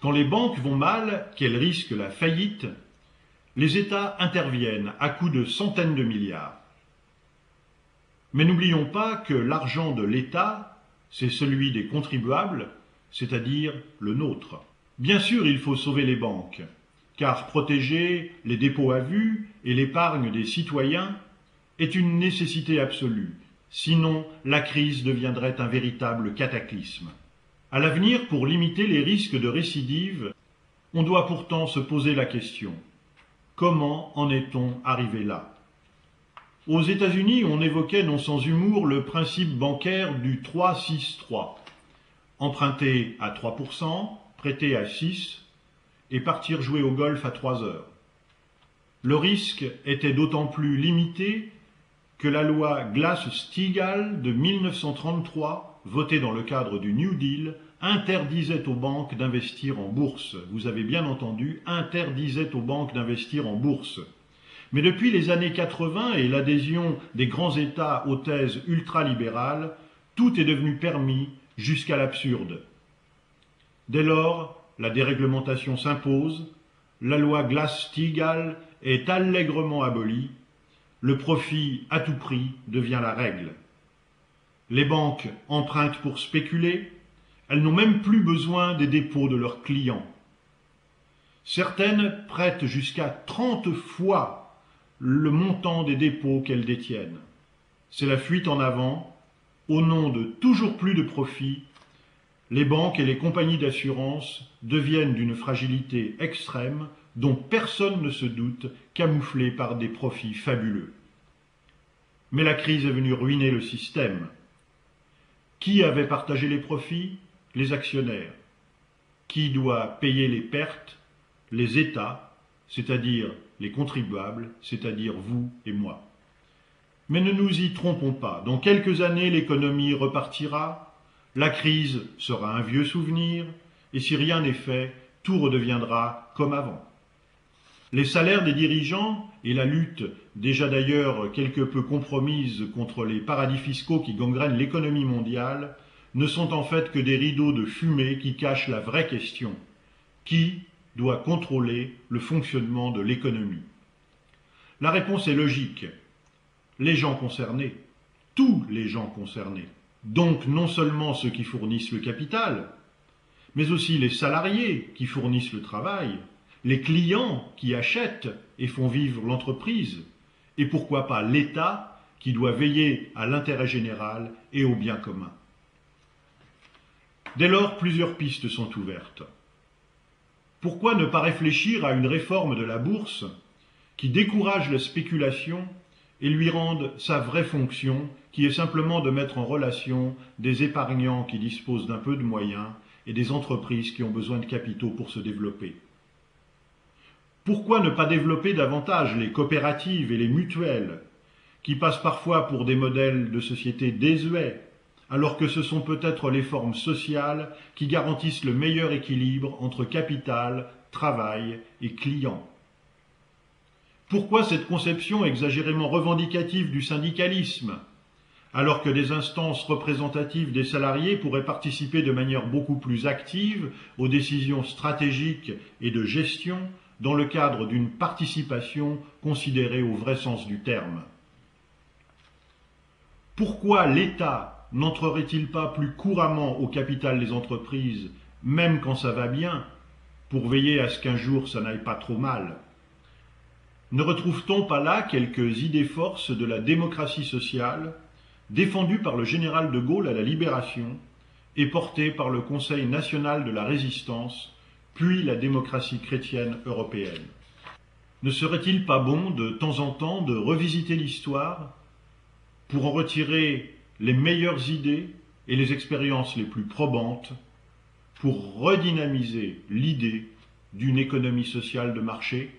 Quand les banques vont mal, qu'elles risquent la faillite, les États interviennent à coups de centaines de milliards. Mais n'oublions pas que l'argent de l'État, c'est celui des contribuables, c'est-à-dire le nôtre. Bien sûr, il faut sauver les banques, car protéger les dépôts à vue et l'épargne des citoyens est une nécessité absolue, sinon la crise deviendrait un véritable cataclysme. À l'avenir, pour limiter les risques de récidive, on doit pourtant se poser la question: comment en est-on arrivé là? Aux États-Unis, on évoquait non sans humour le principe bancaire du 3-6-3. Emprunter à 3%, prêter à 6% et partir jouer au golf à 3 heures. Le risque était d'autant plus limité que la loi Glass-Steagall de 1933, votée dans le cadre du New Deal, interdisait aux banques d'investir en bourse. Vous avez bien entendu, interdisait aux banques d'investir en bourse. Mais depuis les années 80 et l'adhésion des grands États aux thèses ultralibérales, tout est devenu permis jusqu'à l'absurde. Dès lors, la déréglementation s'impose, la loi Glass-Steagall est allègrement abolie, le profit à tout prix devient la règle. Les banques empruntent pour spéculer, elles n'ont même plus besoin des dépôts de leurs clients. Certaines prêtent jusqu'à 30 fois le montant des dépôts qu'elles détiennent. C'est la fuite en avant. Au nom de toujours plus de profit, les banques et les compagnies d'assurance deviennent d'une fragilité extrême dont personne ne se doute, camouflée par des profits fabuleux. Mais la crise est venue ruiner le système. Qui avait partagé les profits? Les actionnaires. Qui doit payer les pertes? Les États, c'est-à-dire les contribuables, c'est-à-dire vous et moi. Mais ne nous y trompons pas, dans quelques années l'économie repartira, la crise sera un vieux souvenir, et si rien n'est fait, tout redeviendra comme avant. Les salaires des dirigeants et la lutte, déjà d'ailleurs quelque peu compromise contre les paradis fiscaux qui gangrènent l'économie mondiale, ne sont en fait que des rideaux de fumée qui cachent la vraie question: qui doit contrôler le fonctionnement de l'économie? La réponse est logique: les gens concernés, tous les gens concernés. Donc non seulement ceux qui fournissent le capital, mais aussi les salariés qui fournissent le travail, les clients qui achètent et font vivre l'entreprise, et pourquoi pas l'État qui doit veiller à l'intérêt général et au bien commun. Dès lors, plusieurs pistes sont ouvertes. Pourquoi ne pas réfléchir à une réforme de la bourse qui décourage la spéculation et lui rende sa vraie fonction, qui est simplement de mettre en relation des épargnants qui disposent d'un peu de moyens et des entreprises qui ont besoin de capitaux pour se développer? Pourquoi ne pas développer davantage les coopératives et les mutuelles, qui passent parfois pour des modèles de société désuets, alors que ce sont peut-être les formes sociales qui garantissent le meilleur équilibre entre capital, travail et client? Pourquoi cette conception exagérément revendicative du syndicalisme, alors que des instances représentatives des salariés pourraient participer de manière beaucoup plus active aux décisions stratégiques et de gestion dans le cadre d'une participation considérée au vrai sens du terme? Pourquoi l'État n'entrerait-il pas plus couramment au capital des entreprises, même quand ça va bien, pour veiller à ce qu'un jour ça n'aille pas trop mal? Ne retrouve-t-on pas là quelques idées-forces de la démocratie sociale, défendues par le général de Gaulle à la Libération et portées par le Conseil national de la Résistance, puis la démocratie chrétienne européenne? Ne serait-il pas bon de temps en temps de revisiter l'histoire pour en retirer les meilleures idées et les expériences les plus probantes pour redynamiser l'idée d'une économie sociale de marché?